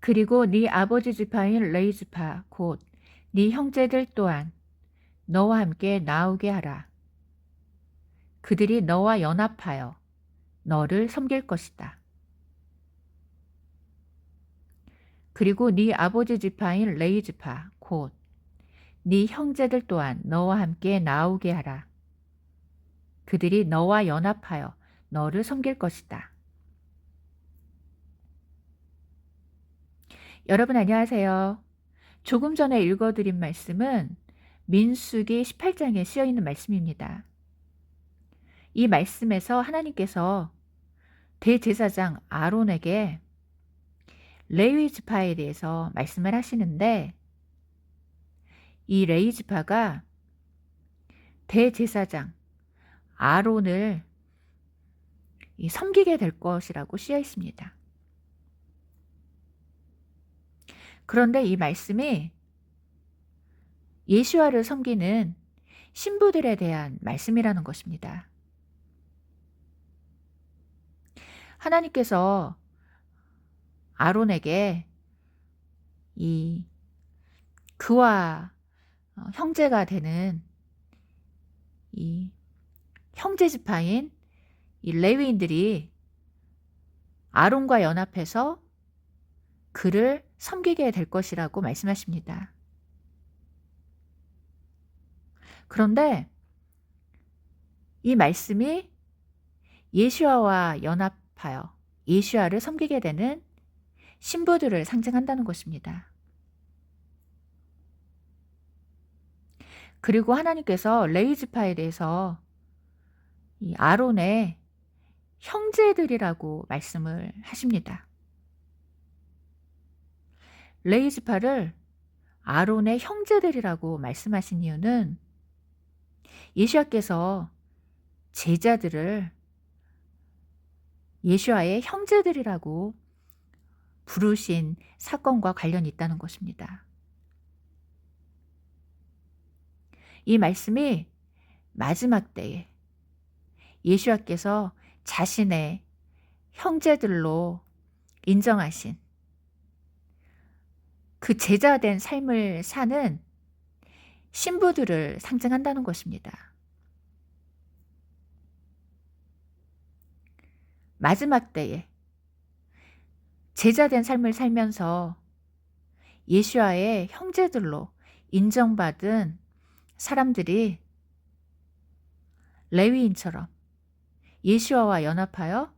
그리고 네 아버지 지파인 레위 지파 곧 네 형제들 또한 너와 함께 나오게 하라. 그들이 너와 연합하여 너를 섬길 것이다. 그리고 네 아버지 지파인 레위 지파 곧 네 형제들 또한 너와 함께 나오게 하라. 그들이 너와 연합하여 너를 섬길 것이다. 여러분 안녕하세요. 조금 전에 읽어드린 말씀은 민수기 18장에 쓰여 있는 말씀입니다. 이 말씀에서 하나님께서 대제사장 아론에게 레위 지파에 대해서 말씀을 하시는데, 이 레위 지파가 대제사장 아론을 섬기게 될 것이라고 쓰여 있습니다. 그런데 이 말씀이 예수와를 섬기는 신부들에 대한 말씀이라는 것입니다. 하나님께서 아론에게 그와 형제가 되는 이 형제 지파인 이 레위인들이 아론과 연합해서 그를 섬기게 될 것이라고 말씀하십니다. 그런데 이 말씀이 예수와와 연합하여 예수와를 섬기게 되는 신부들을 상징한다는 것입니다. 그리고 하나님께서 레위 지파에 대해서 이 아론의 형제들이라고 말씀을 하십니다. 레위 지파를 아론의 형제들이라고 말씀하신 이유는 예수와께서 제자들을 예수와의 형제들이라고 부르신 사건과 관련이 있다는 것입니다. 이 말씀이 마지막 때에 예수와께서 자신의 형제들로 인정하신 그 제자된 삶을 사는 신부들을 상징한다는 것입니다. 마지막 때에 제자된 삶을 살면서 예수와의 형제들로 인정받은 사람들이 레위인처럼 예수와와 연합하여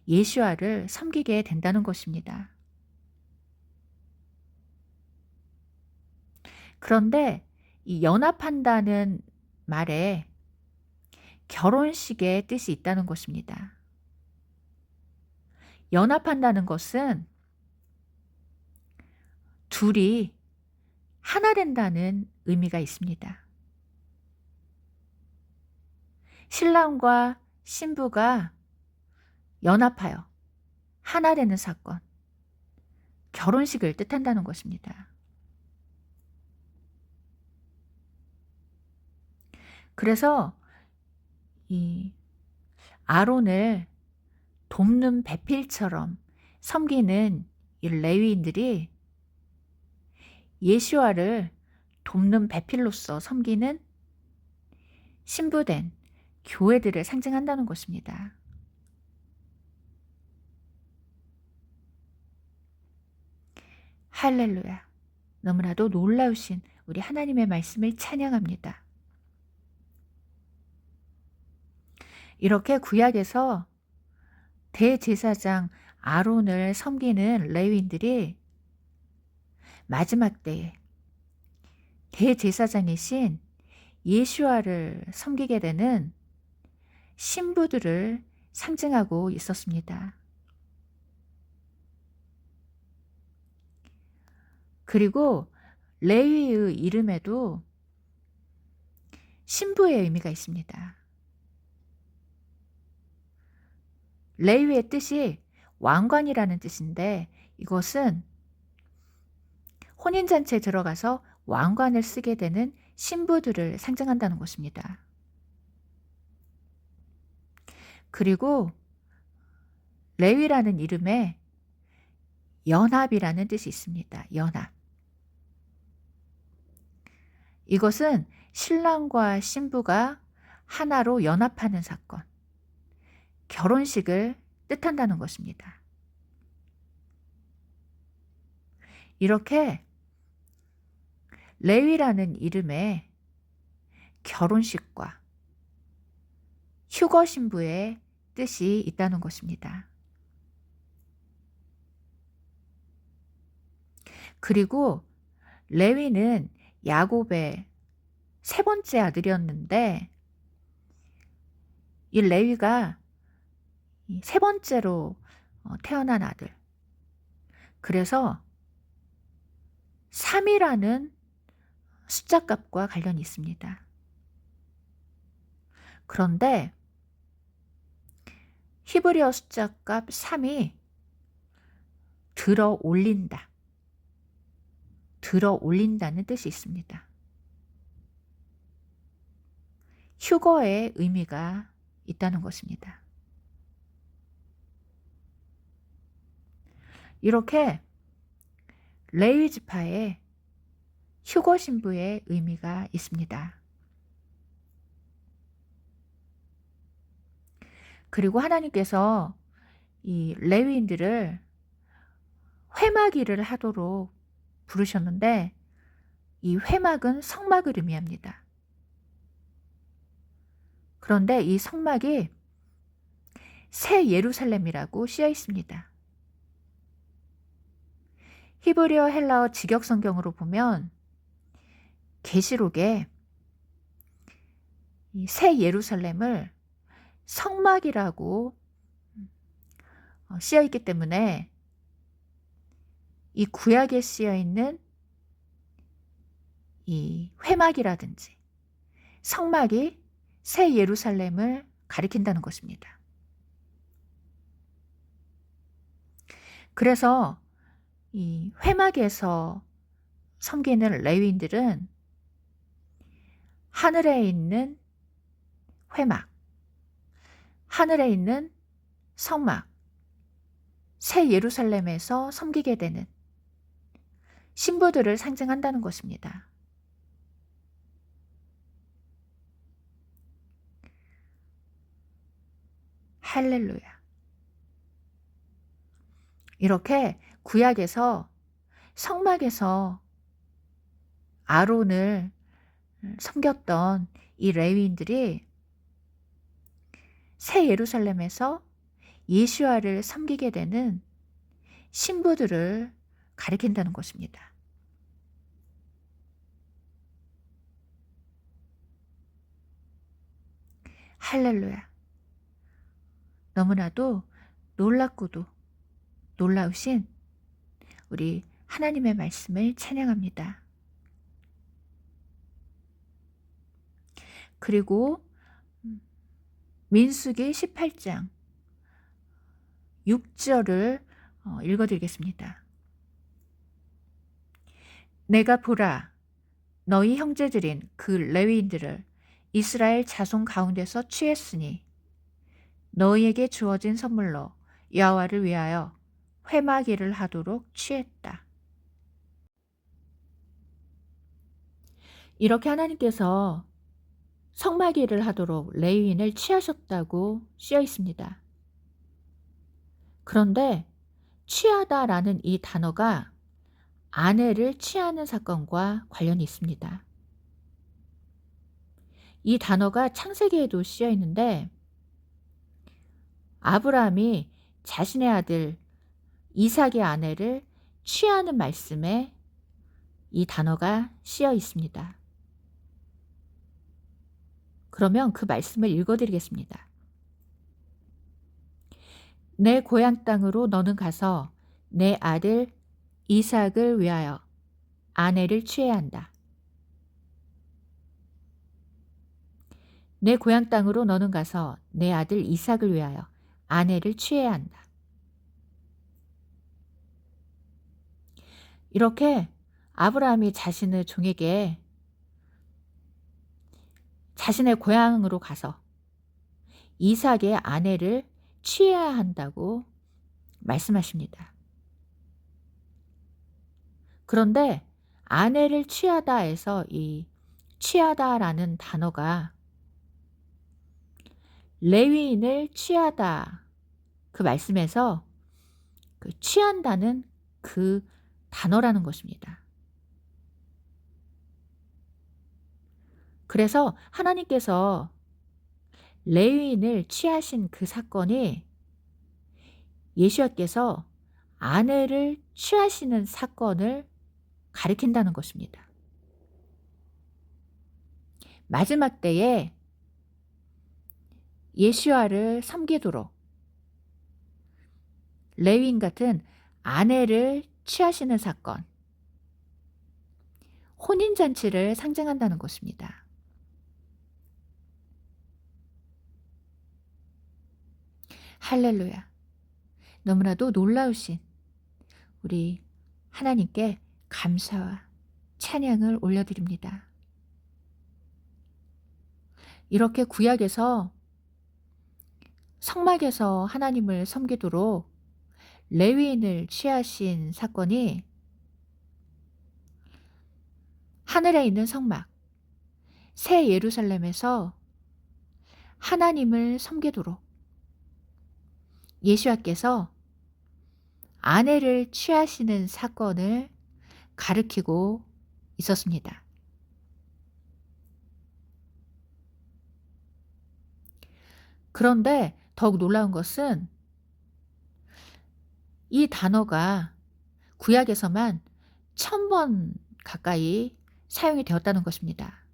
예수와를 섬기게 된다는 것입니다. 그런데 이 연합한다는 말에 결혼식의 뜻이 있다는 것입니다. 연합한다는 것은 둘이 하나 된다는 의미가 있습니다. 신랑과 신부가 연합하여 하나 되는 사건, 결혼식을 뜻한다는 것입니다. 그래서 이 아론을 돕는 배필처럼 섬기는 이 레위인들이 예수와를 돕는 배필로서 섬기는 신부된 교회들을 상징한다는 것입니다. 할렐루야. 너무나도 놀라우신 우리 하나님의 말씀을 찬양합니다. 이렇게 구약에서 대제사장 아론을 섬기는 레위인들이 마지막 때에 대제사장이신 예수와를 섬기게 되는 신부들을 상징하고 있었습니다. 그리고 레위의 이름에도 신부의 의미가 있습니다. 레위의 뜻이 왕관이라는 뜻인데, 이것은 혼인잔치에 들어가서 왕관을 쓰게 되는 신부들을 상징한다는 것입니다. 그리고 레위라는 이름에 연합이라는 뜻이 있습니다. 연합. 이것은 신랑과 신부가 하나로 연합하는 사건, 결혼식을 뜻한다는 것입니다. 이렇게 레위라는 이름에 결혼식과 휴거 신부의 뜻이 있다는 것입니다. 그리고 레위는 야곱의 세 번째 아들이었는데 이 레위가 세 번째로 태어난 아들. 그래서 3이라는 숫자값과 관련이 있습니다. 그런데 히브리어 숫자값 3이 들어 올린다. 들어 올린다는 뜻이 있습니다. 휴거의 의미가 있다는 것입니다. 이렇게 레위 지파에 휴거 신부의 의미가 있습니다. 그리고 하나님께서 이 레위인들을 회막 일을 하도록 부르셨는데 이 회막은 성막을 의미합니다. 그런데 이 성막이 새 예루살렘이라고 쓰여 있습니다. 히브리어 헬라어 직역 성경으로 보면 계시록에 이 새 예루살렘을 성막이라고 쓰여 있기 때문에 이 구약에 쓰여 있는 이 회막이라든지 성막이 새 예루살렘을 가리킨다는 것입니다. 그래서 이 회막에서 섬기는 레위인들은 하늘에 있는 회막, 하늘에 있는 성막, 새 예루살렘에서 섬기게 되는 신부들을 상징한다는 것입니다. 할렐루야. 이렇게 구약에서 성막에서 아론을 섬겼던 이 레위인들이 새 예루살렘에서 예수아를 섬기게 되는 신부들을 가리킨다는 것입니다. 할렐루야. 너무나도 놀랍고도 놀라우신 우리 하나님의 말씀을 찬양합니다. 그리고 민수기 18장 6절을 읽어드리겠습니다. 내가 보라 너희 형제들인 그 레위인들을 이스라엘 자손 가운데서 취했으니 너희에게 주어진 선물로 여호와를 위하여 회막 일을 하도록 취했다. 이렇게 하나님께서 성막 일을 하도록 레위인을 취하셨다고 쓰여 있습니다. 그런데 취하다라는 이 단어가 아내를 취하는 사건과 관련이 있습니다. 이 단어가 창세기에도 쓰여 있는데 아브라함이 자신의 아들 이삭의 아내를 취하는 말씀에 이 단어가 쓰여 있습니다. 그러면 그 말씀을 읽어드리겠습니다. 내 고향 땅으로 너는 가서 내 아들 이삭을 위하여 아내를 취해야 한다. 내 고향 땅으로 너는 가서 내 아들 이삭을 위하여 아내를 취해야 한다. 이렇게 아브라함이 자신의 종에게 자신의 고향으로 가서 이삭의 아내를 취해야 한다고 말씀하십니다. 그런데 아내를 취하다에서 이 취하다라는 단어가 레위인을 취하다 그 말씀에서 그 취한다는 그 단어라는 것입니다. 그래서 하나님께서 레위인을 취하신 그 사건이 예수와께서 아내를 취하시는 사건을 가리킨다는 것입니다. 마지막 때에 예수와를 섬기도록 레위인 같은 아내를 취하시는 사건, 혼인잔치를 상징한다는 것입니다. 할렐루야. 너무나도 놀라우신 우리 하나님께 감사와 찬양을 올려드립니다. 이렇게 구약에서 성막에서 하나님을 섬기도록 레위인을 취하신 사건이 하늘에 있는 성막, 새 예루살렘에서 하나님을 섬기도록 예수와께서 아내를 취하시는 사건을 가리키고 있었습니다. 그런데 더욱 놀라운 것은 이 단어가 구약에서만 1000번 가까이 사용이 되었다는 것입니다.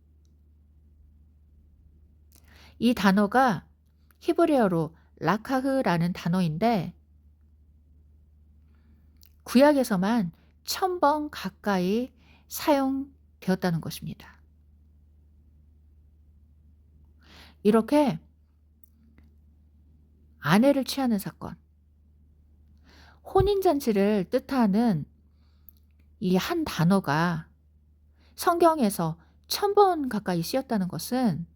이 단어가 히브리어로 라카흐라는 단어인데 구약에서만 1000번 가까이 사용되었다는 것입니다. 이렇게 아내를 취하는 사건, 혼인잔치를 뜻하는 이 한 단어가 성경에서 1000번 가까이 쓰였다는 것은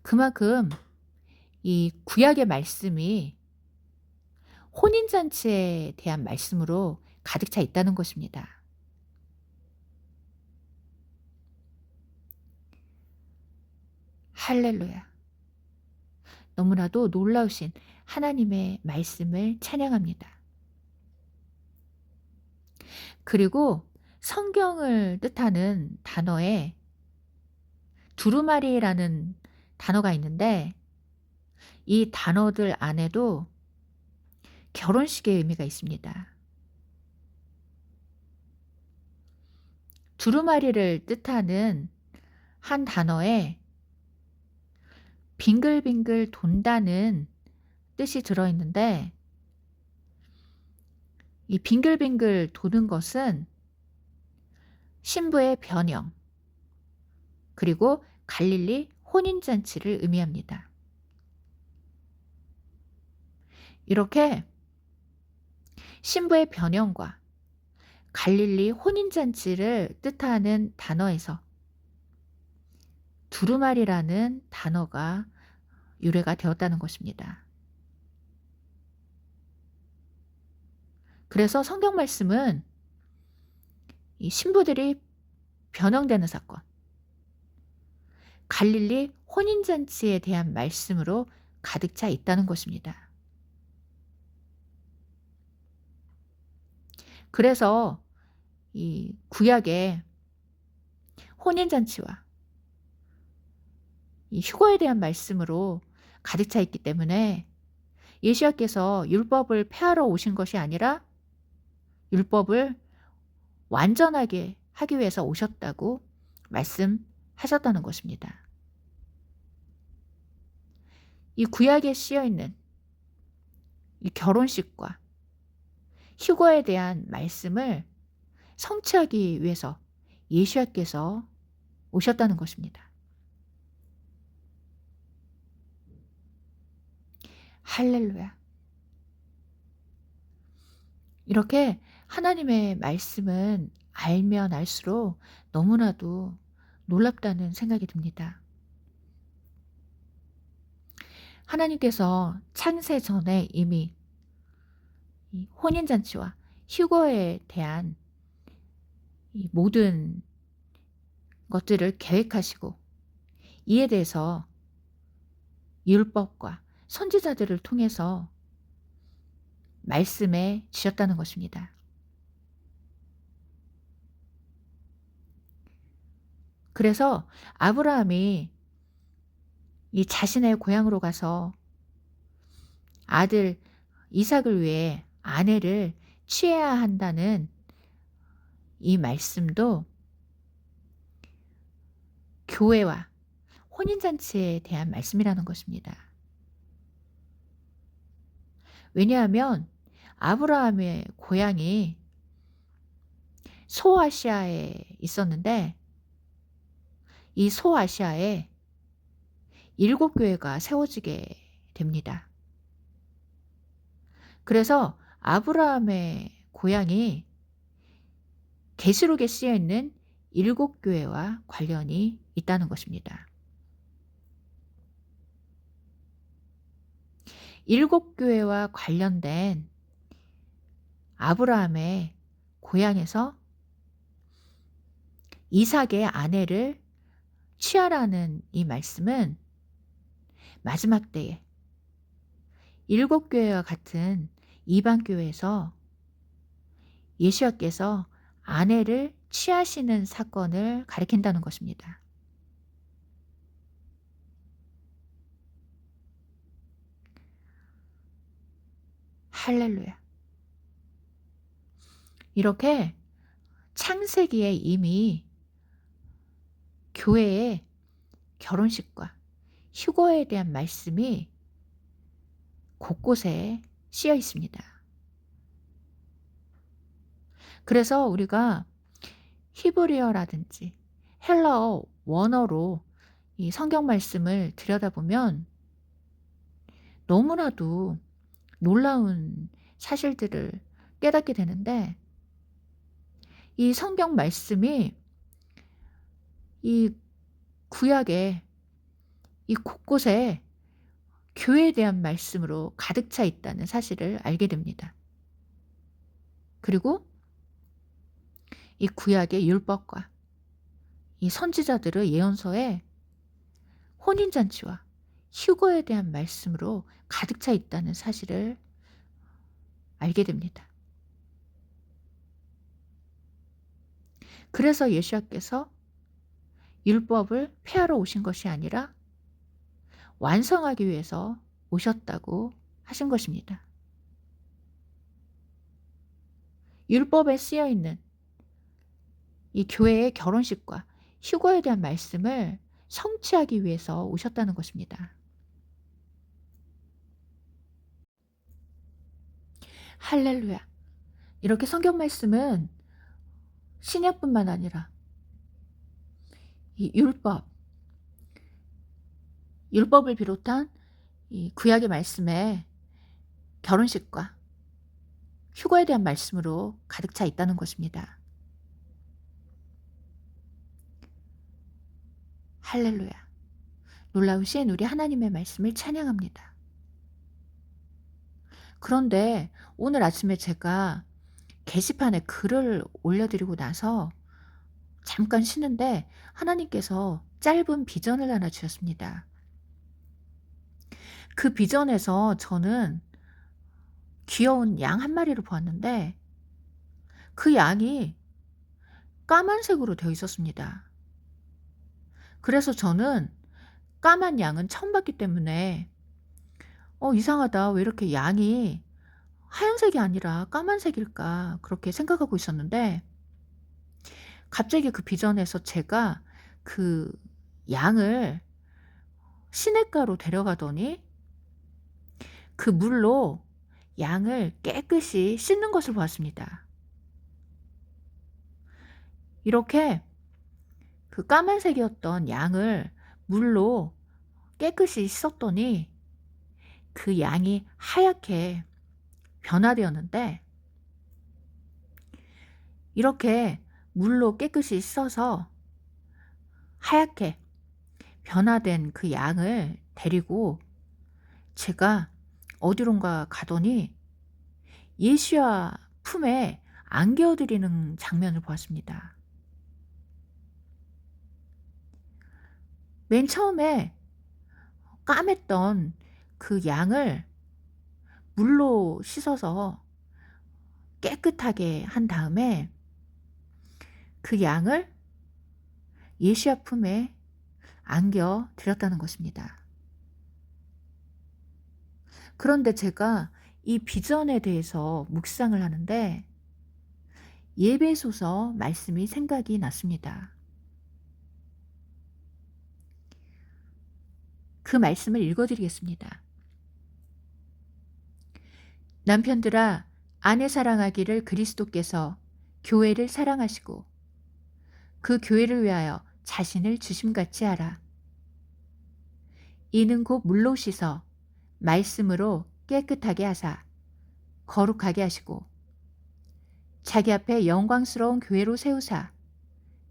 그만큼 이 구약의 말씀이 혼인잔치에 대한 말씀으로 가득 차 있다는 것입니다. 할렐루야. 너무나도 놀라우신 하나님의 말씀을 찬양합니다. 그리고 성경을 뜻하는 단어에 두루마리라는 단어가 있는데 이 단어들 안에도 결혼식의 의미가 있습니다. 두루마리를 뜻하는 한 단어에 빙글빙글 돈다는 뜻이 들어있는데 이 빙글빙글 도는 것은 신부의 변형 그리고 갈릴리 혼인잔치를 의미합니다. 이렇게 신부의 변형과 갈릴리 혼인잔치를 뜻하는 단어에서 두루마리라는 단어가 유래가 되었다는 것입니다. 그래서 성경 말씀은 이 신부들이 변형되는 사건, 갈릴리 혼인잔치에 대한 말씀으로 가득 차 있다는 것입니다. 그래서 이 구약의 혼인잔치와 이 휴거에 대한 말씀으로 가득 차 있기 때문에 예수님께서 율법을 폐하러 오신 것이 아니라 율법을 완전하게 하기 위해서 오셨다고 말씀하셨다는 것입니다. 이 구약에 쓰여 있는 이 결혼식과 휴거에 대한 말씀을 성취하기 위해서 예수님께서 오셨다는 것입니다. 할렐루야. 이렇게 하나님의 말씀은 알면 알수록 너무나도 놀랍다는 생각이 듭니다. 하나님께서 창세 전에 이미 이 혼인잔치와 휴거에 대한 이 모든 것들을 계획하시고 이에 대해서 율법과 선지자들을 통해서 말씀해 주셨다는 것입니다. 그래서 아브라함이 이 자신의 고향으로 가서 아들 이삭을 위해 아내를 취해야 한다는 이 말씀도 교회와 혼인잔치에 대한 말씀이라는 것입니다. 왜냐하면 아브라함의 고향이 소아시아에 있었는데 이 소아시아에 7교회가 세워지게 됩니다. 그래서 아브라함의 고향이 계시록에 쓰여 있는 7교회와 관련이 있다는 것입니다. 7교회와 관련된 아브라함의 고향에서 이삭의 아내를 취하라는 이 말씀은 마지막 때에 7교회와 같은 이방교회에서 예수님께서 아내를 취하시는 사건을 가리킨다는 것입니다. 할렐루야. 이렇게 창세기에 이미 교회의 결혼식과 휴거에 대한 말씀이 곳곳에 쓰여 있습니다. 그래서 우리가 히브리어라든지 헬라어 원어로 이 성경 말씀을 들여다보면 너무나도 놀라운 사실들을 깨닫게 되는데 이 성경 말씀이 이 구약의 이 곳곳에 교회에 대한 말씀으로 가득 차 있다는 사실을 알게 됩니다. 그리고 이 구약의 율법과 이 선지자들의 예언서에 혼인잔치와 휴거에 대한 말씀으로 가득 차 있다는 사실을 알게 됩니다. 그래서 예수님께서 율법을 폐하러 오신 것이 아니라 완성하기 위해서 오셨다고 하신 것입니다. 율법에 쓰여 있는 이 교회의 결혼식과 휴거에 대한 말씀을 성취하기 위해서 오셨다는 것입니다. 할렐루야. 이렇게 성경 말씀은 신약뿐만 아니라 이 율법을 비롯한 이 구약의 말씀에 결혼식과 휴거에 대한 말씀으로 가득 차 있다는 것입니다. 할렐루야. 놀라우신 우리 하나님의 말씀을 찬양합니다. 그런데 오늘 아침에 제가 게시판에 글을 올려드리고 나서 잠깐 쉬는데 하나님께서 짧은 비전을 하나 주셨습니다. 그 비전에서 저는 귀여운 양 한 마리를 보았는데 그 양이 까만색으로 되어 있었습니다. 그래서 저는 까만 양은 처음 봤기 때문에 이상하다. 왜 이렇게 양이 하얀색이 아니라 까만색일까? 그렇게 생각하고 있었는데 갑자기 그 비전에서 제가 그 양을 시냇가로 데려가더니 그 물로 양을 깨끗이 씻는 것을 보았습니다. 이렇게 그 까만색이었던 양을 물로 깨끗이 씻었더니 그 양이 하얗게 변화되었는데 이렇게 물로 깨끗이 씻어서 하얗게 변화된 그 양을 데리고 제가 어디론가 가더니 예수야 품에 안겨드리는 장면을 보았습니다. 맨 처음에 까맸던 그 양을 물로 씻어서 깨끗하게 한 다음에 그 양을 예시야 품에 안겨 드렸다는 것입니다. 그런데 제가 이 비전에 대해서 묵상을 하는데 예배소서 말씀이 생각이 났습니다. 그 말씀을 읽어 드리겠습니다. 남편들아, 아내 사랑하기를 그리스도께서 교회를 사랑하시고 그 교회를 위하여 자신을 주심같이 하라. 이는 곧 물로 씻어 말씀으로 깨끗하게 하사 거룩하게 하시고 자기 앞에 영광스러운 교회로 세우사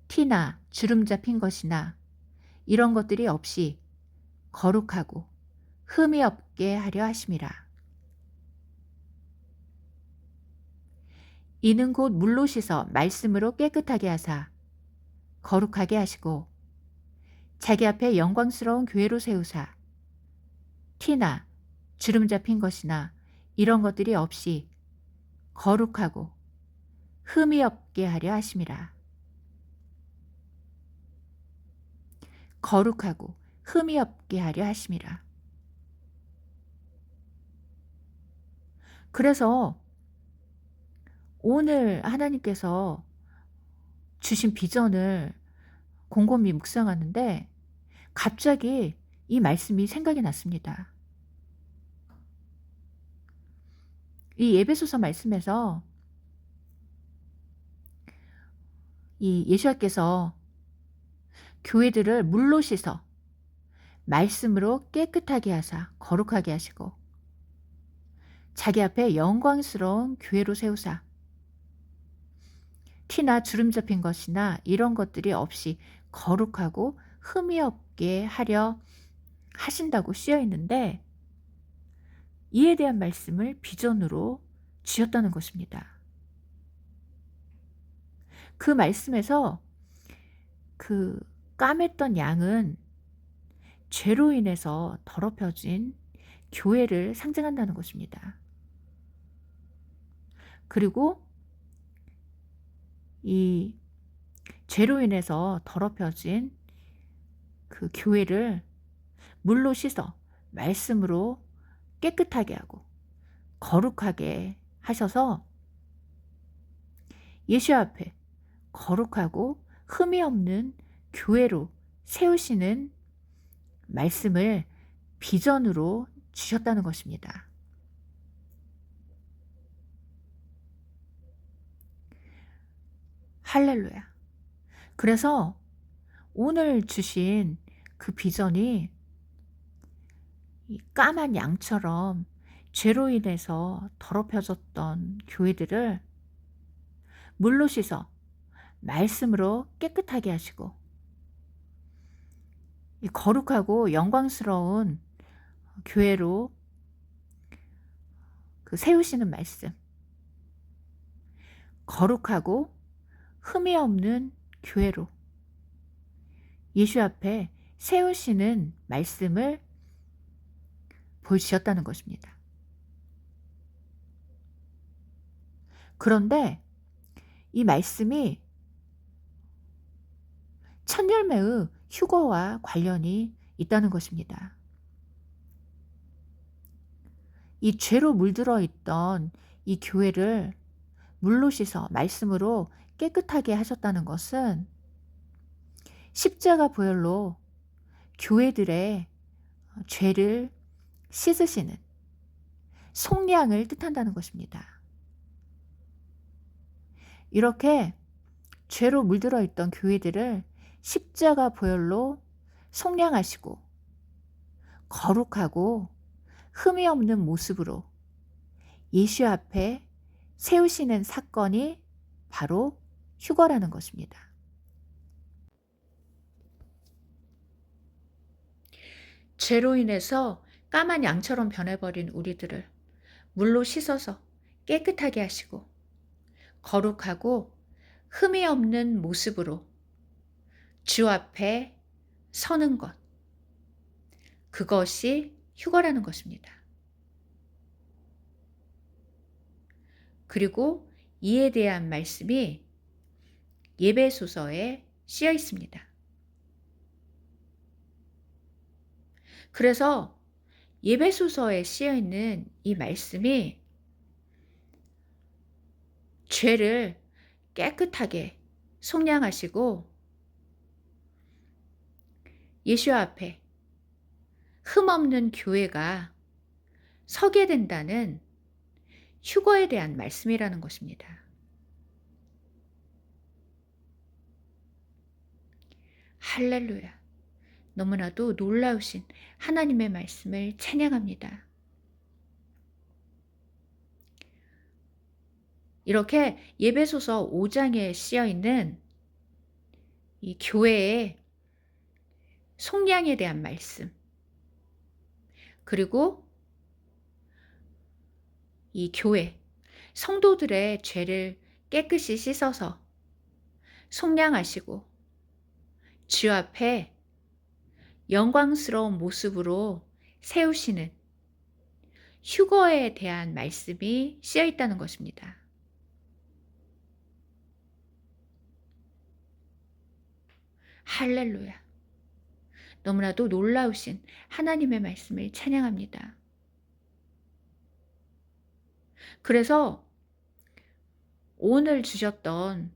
티나 주름 잡힌 것이나 이런 것들이 없이 거룩하고 흠이 없게 하려 하심이라. 이는 곧 물로 씻어 말씀으로 깨끗하게 하사 거룩하게 하시고 자기 앞에 영광스러운 교회로 세우사 티나 주름 잡힌 것이나 이런 것들이 없이 거룩하고 흠이 없게 하려 하심이라. 거룩하고 흠이 없게 하려 하심이라. 그래서 오늘 하나님께서 주신 비전을 곰곰이 묵상하는데 갑자기 이 말씀이 생각이 났습니다. 이 에베소서 말씀에서 이 예수님께서 교회들을 물로 씻어 말씀으로 깨끗하게 하사 거룩하게 하시고 자기 앞에 영광스러운 교회로 세우사 티나 주름 잡힌 것이나 이런 것들이 없이 거룩하고 흠이 없게 하려 하신다고 쓰여 있는데 이에 대한 말씀을 비전으로 주셨다는 것입니다. 그 말씀에서 그 까맸던 양은 죄로 인해서 더럽혀진 교회를 상징한다는 것입니다. 그리고 이 죄로 인해서 더럽혀진 그 교회를 물로 씻어 말씀으로 깨끗하게 하고 거룩하게 하셔서 예수 앞에 거룩하고 흠이 없는 교회로 세우시는 말씀을 비전으로 주셨다는 것입니다. 할렐루야. 그래서 오늘 주신 그 비전이 이 까만 양처럼 죄로 인해서 더럽혀졌던 교회들을 물로 씻어 말씀으로 깨끗하게 하시고 이 거룩하고 영광스러운 교회로 그 세우시는 말씀, 거룩하고 흠이 없는 교회로 예수 앞에 세우시는 말씀을 보여주셨다는 것입니다. 그런데 이 말씀이 첫 열매의 휴거와 관련이 있다는 것입니다. 이 죄로 물들어 있던 이 교회를 물로 씻어 말씀으로 깨끗하게 하셨다는 것은 십자가 보혈로 교회들의 죄를 씻으시는 속량을 뜻한다는 것입니다. 이렇게 죄로 물들어 있던 교회들을 십자가 보혈로 속량하시고 거룩하고 흠이 없는 모습으로 예수 앞에 세우시는 사건이 바로 휴거라는 것입니다. 죄로 인해서 까만 양처럼 변해버린 우리들을 물로 씻어서 깨끗하게 하시고 거룩하고 흠이 없는 모습으로 주 앞에 서는 것, 그것이 휴거라는 것입니다. 그리고 이에 대한 말씀이 예배소서에 쓰여 있습니다. 그래서 예배소서에 쓰여 있는 이 말씀이 죄를 깨끗하게 속량하시고 예수 앞에 흠없는 교회가 서게 된다는 휴거에 대한 말씀이라는 것입니다. 할렐루야. 너무나도 놀라우신 하나님의 말씀을 찬양합니다. 이렇게 예배소서 5장에 쓰여 있는 이 교회의 속량에 대한 말씀, 그리고 이 교회, 성도들의 죄를 깨끗이 씻어서 속량하시고 주 앞에 영광스러운 모습으로 세우시는 휴거에 대한 말씀이 쓰여 있다는 것입니다. 할렐루야. 너무나도 놀라우신 하나님의 말씀을 찬양합니다. 그래서 오늘 주셨던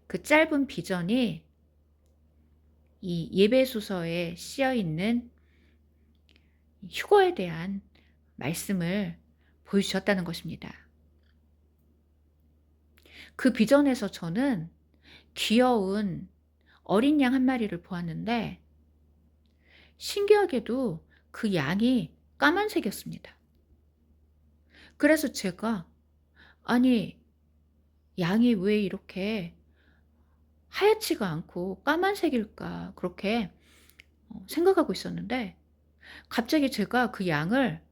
그 짧은 비전이 이 예배소서에 쓰여 있는 휴거에 대한 말씀을 보여주셨다는 것입니다. 그 비전에서 저는 귀여운 어린 양 한 마리를 보았는데 신기하게도 그 양이 까만색이었습니다. 그래서 제가 아니 양이 왜 이렇게 하얗지가 않고 까만색일까 그렇게 생각하고 있었는데 갑자기 제가 그 양을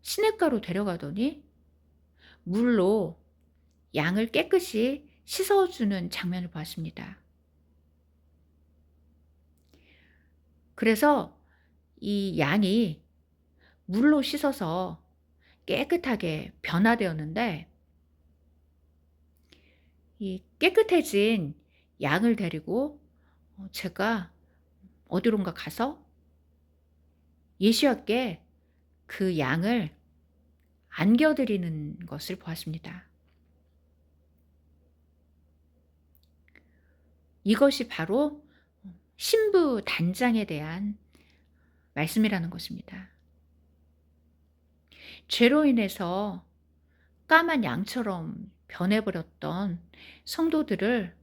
시냇가로 데려가더니 물로 양을 깨끗이 씻어주는 장면을 봤습니다. 그래서 이 양이 물로 씻어서 깨끗하게 변화되었는데 이 깨끗해진 양을 데리고 제가 어디론가 가서 예수님께 그 양을 안겨드리는 것을 보았습니다. 이것이 바로 신부 단장에 대한 말씀이라는 것입니다. 죄로 인해서 까만 양처럼 변해버렸던 성도들을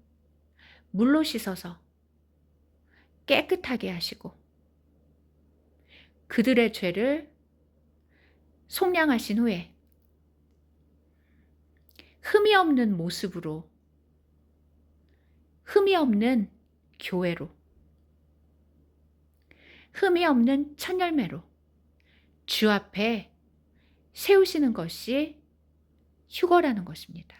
물로 씻어서 깨끗하게 하시고 그들의 죄를 속량하신 후에 흠이 없는 모습으로, 흠이 없는 교회로, 흠이 없는 첫 열매로 주 앞에 세우시는 것이 휴거라는 것입니다.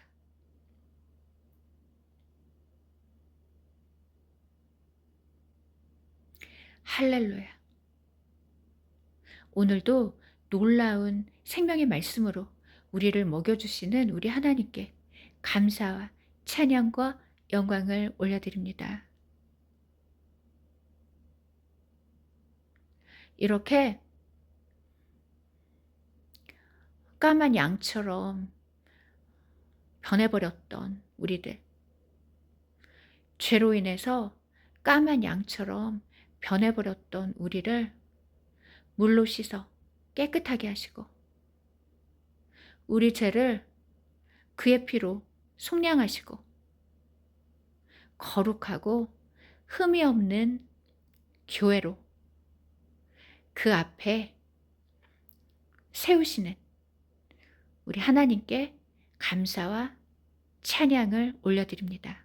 할렐루야. 오늘도 놀라운 생명의 말씀으로 우리를 먹여주시는 우리 하나님께 감사와 찬양과 영광을 올려드립니다. 이렇게 까만 양처럼 변해버렸던 우리들, 죄로 인해서 까만 양처럼 변해버렸던 우리를 물로 씻어 깨끗하게 하시고 우리 죄를 그의 피로 속량하시고 거룩하고 흠이 없는 교회로 그 앞에 세우시는 우리 하나님께 감사와 찬양을 올려드립니다.